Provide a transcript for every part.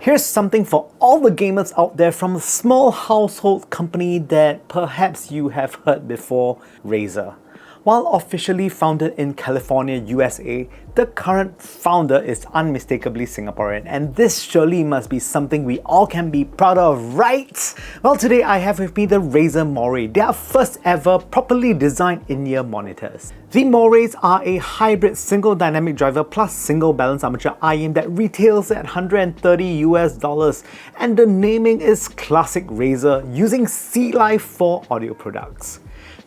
Here's something for all the gamers out there from a small household company that perhaps you have heard before, Razer. While officially founded in California, USA, the current founder is unmistakably Singaporean, and this surely must be something we all can be proud of, right? Well, today I have with me the Razer Moray, their first ever properly designed in-ear monitors. The Morays are a hybrid single dynamic driver plus single balance armature IM that retails at $130 and the naming is classic Razer, using Sea Life for audio products.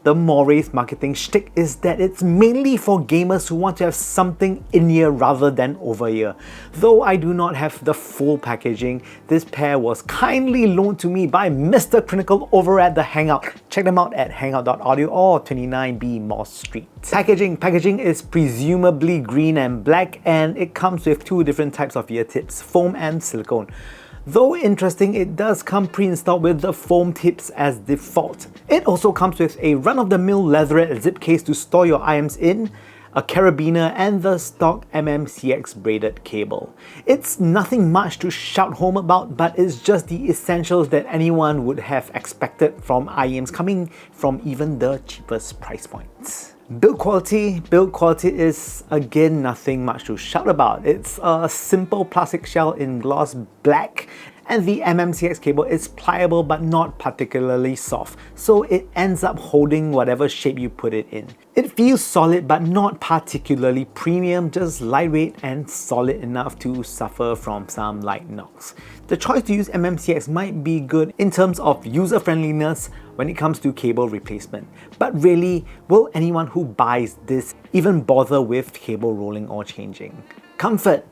The Moray's marketing shtick is that it's mainly for gamers who want to have something in-ear rather than over-ear. Though I do not have the full packaging, this pair was kindly loaned to me by Mr. Crinacle over at the Hangout. Check them out at hangout.audio or 29B Moss Street. Packaging is presumably green and black, and it comes with two different types of ear tips, foam and silicone. Though interesting, it does come pre-installed with the foam tips as default. It also comes with a run-of-the-mill leatherette zip case to store your IMs in, a carabiner, and the stock MMCX braided cable. It's nothing much to shout home about, but it's just the essentials that anyone would have expected from IMs coming from even the cheapest price points. Build quality is again nothing much to shout about. It's a simple plastic shell in gloss black, and the MMCX cable is pliable but not particularly soft, so it ends up holding whatever shape you put it in. It feels solid but not particularly premium, just lightweight and solid enough to suffer from some light knocks. The choice to use MMCX might be good in terms of user-friendliness when it comes to cable replacement, but really, will anyone who buys this even bother with cable rolling or changing? Comfort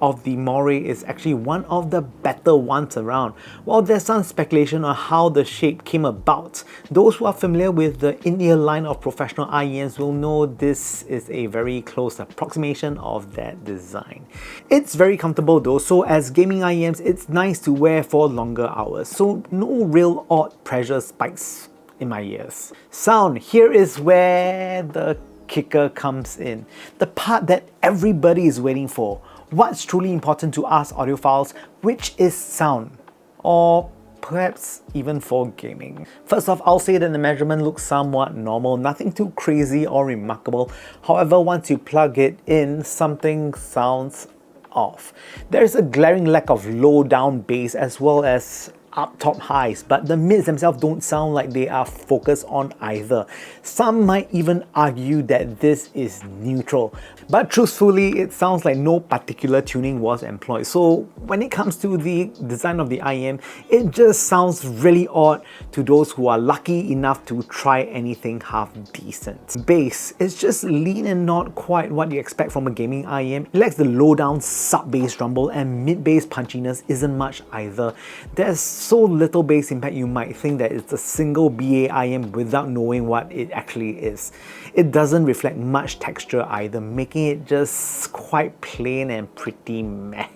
of the Moray is actually one of the better ones around. While there's some speculation on how the shape came about, those who are familiar with the in-ear line of professional IEMs will know this is a very close approximation of that design. It's very comfortable though, so as gaming IEMs, it's nice to wear for longer hours, so no real odd pressure spikes in my ears. Sound, here is where the kicker comes in. The part that everybody is waiting for. What's truly important to us audiophiles, which is sound, or perhaps even for gaming. First off, I'll say that the measurement looks somewhat normal, nothing too crazy or remarkable. However, once you plug it in, something sounds off. There's a glaring lack of low down bass as well as up top highs, but the mids themselves don't sound like they are focused on either. Some might even argue that this is neutral, but truthfully it sounds like no particular tuning was employed. So when it comes to the design of the IM, it just sounds really odd to those who are lucky enough to try anything half decent. Bass is just lean and not quite what you expect from a gaming IM. It lacks the low down sub-bass rumble, and mid-bass punchiness isn't much either. There's so little bass impact you might think that it's a single BA IM without knowing what it actually is. It doesn't reflect much texture either, making it just quite plain and pretty meh.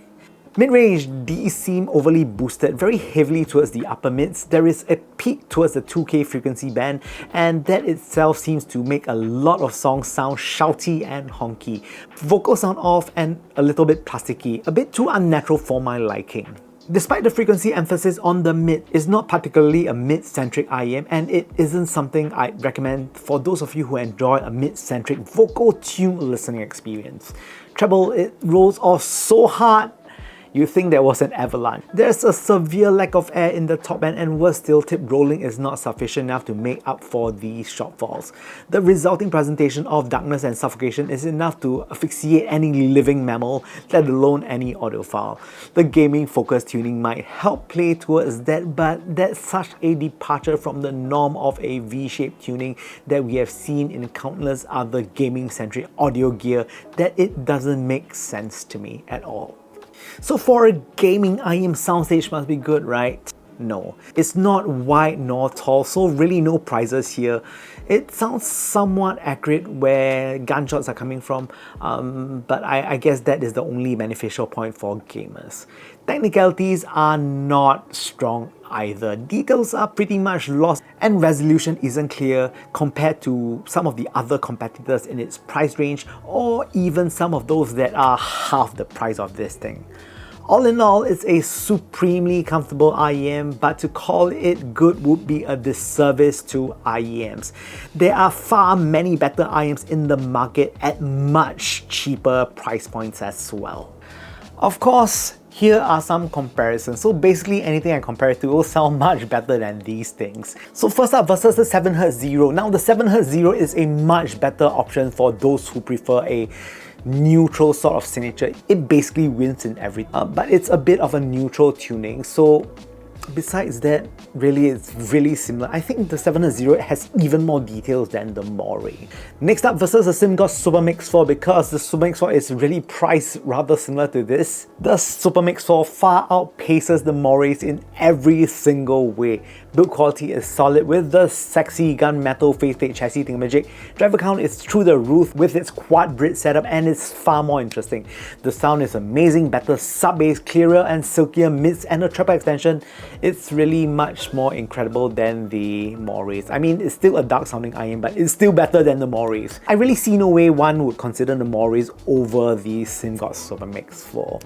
Mid-range, these seem overly boosted, very heavily towards the upper mids. There is a peak towards the 2K frequency band, and that itself seems to make a lot of songs sound shouty and honky. Vocals sound off and a little bit plasticky, a bit too unnatural for my liking. Despite the frequency emphasis on the mid, it's not particularly a mid-centric IM, and it isn't something I'd recommend for those of you who enjoy a mid-centric vocal tune listening experience. Treble, it rolls off so hard, you think there was an avalanche. There's a severe lack of air in the top end, and worse still, tip rolling is not sufficient enough to make up for these shortfalls. The resulting presentation of darkness and suffocation is enough to asphyxiate any living mammal, let alone any audiophile. The gaming focused tuning might help play towards that, but that's such a departure from the norm of a V-shaped tuning that we have seen in countless other gaming-centric audio gear that it doesn't make sense to me at all. So for a gaming IM, Soundstage must be good, right? No. It's not wide nor tall, so really no prizes here. It sounds somewhat accurate where gunshots are coming from, but I guess that is the only beneficial point for gamers. Technicalities are not strong either. Details are pretty much lost and resolution isn't clear compared to some of the other competitors in its price range, or even some of those that are half the price of this thing. All in all, it's a supremely comfortable IEM, but to call it good would be a disservice to IEMs. There are far many better IEMs in the market at much cheaper price points as well. Of course, here are some comparisons. So basically anything I compare it to will sound much better than these things. So first up, versus the 7Hz Zero. Now the 7Hz Zero is a much better option for those who prefer a neutral sort of signature. It basically wins in everything, but it's a bit of a neutral tuning. So besides that, really it's really similar. I think the 7Hz Zero has even more details than the Moray. Next up, versus the Simgot Supermix4, because the Supermix4 is really priced rather similar to this. The Supermix4 far outpaces the Morays in every single way. Build quality is solid with the sexy gunmetal faceplate chassis thingamajig. Driver count is through the roof with its quad bridge setup, and it's far more interesting. The sound is amazing, better sub-bass, clearer and silkier mids, and a treble extension. It's really much more incredible than the Morays. I mean, it's still a dark sounding IEM, but it's still better than the Morays. I really see no way one would consider the Morays over the Simgot Supermix4.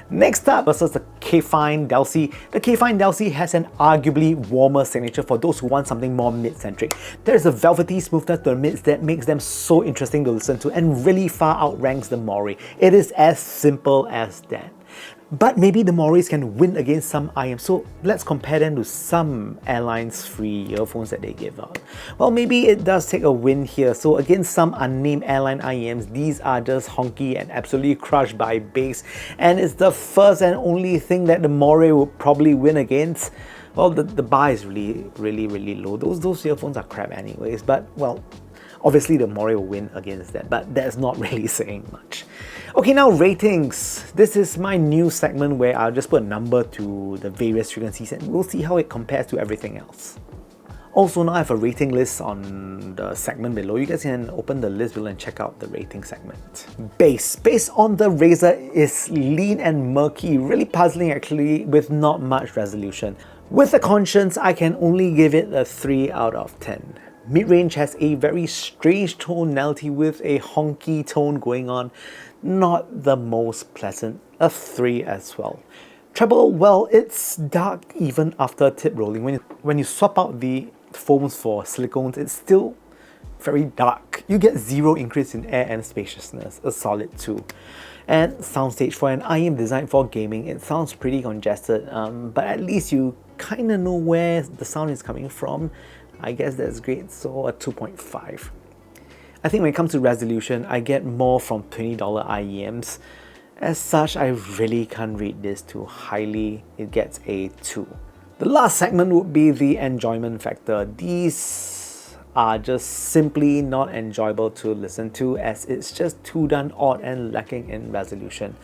Next up, versus the Kefine Delci. The Kefine Delci has an arguably warmer signature for those who want something more mid-centric. There's a velvety smoothness to the mids that makes them so interesting to listen to and really far outranks the Moray. It is as simple as that. But maybe the Morays can win against some IEMs, so let's compare them to some airlines' free earphones that they give out. Well, maybe it does take a win here. So against some unnamed airline IEMs, these are just honky and absolutely crushed by bass, and it's the first and only thing that the Moray would probably win against. Well, the bar is really low. Those earphones are crap anyways, but well, obviously the Moray will win against that, but that's not really saying much. Okay, now ratings. This is my new segment where I'll just put a number to the various frequencies and we'll see how it compares to everything else. Also, now I have a rating list on the segment below. You guys can open the list below and check out the rating segment. Bass. Bass on the Razer is lean and murky, really puzzling actually, with not much resolution. With a conscience, I can only give it a 3 out of 10. Mid-range has a very strange tonality with a honky tone going on. Not the most pleasant, a 3 as well. Treble, well, it's dark even after tip rolling. When you swap out the foams for silicones, it's still very dark. You get 0 increase in air and spaciousness, a solid 2. And Soundstage, for an IEM designed for gaming, it sounds pretty congested, but at least you kind of know where the sound is coming from. I guess that's great, so a 2.5. I think when it comes to resolution, I get more from $20 IEMs. As such, I really can't rate this too highly. It gets a 2. The last segment would be the enjoyment factor. These are just simply not enjoyable to listen to, as it's just too darn odd and lacking in resolution.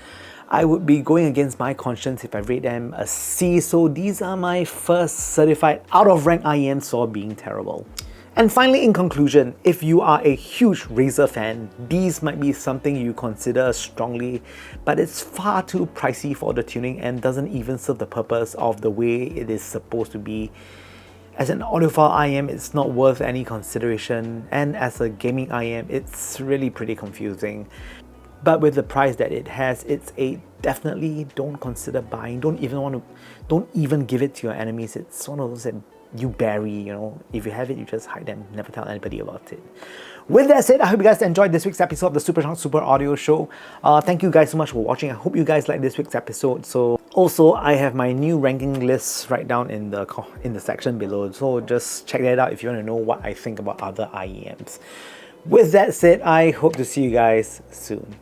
I would be going against my conscience if I rate them a C, so these are my first certified out-of-rank IEMs for being terrible. And finally, in conclusion, if you are a huge Razer fan, these might be something you consider strongly, but it's far too pricey for the tuning and doesn't even serve the purpose of the way it is supposed to be. As an audiophile IEM, it's not worth any consideration, and as a gaming IEM, it's really pretty confusing. But with the price that it has, it's a definitely don't consider buying. Don't even give it to your enemies. It's one of those that you bury, you know. If you have it, you just hide them. Never tell anybody about it. With that said, I hope you guys enjoyed this week's episode of the Super Audio Show. Thank you guys so much for watching. I hope you guys liked this week's episode. So also, I have my new ranking lists right down in the section below. So just check that out if you want to know what I think about other IEMs. With that said, I hope to see you guys soon.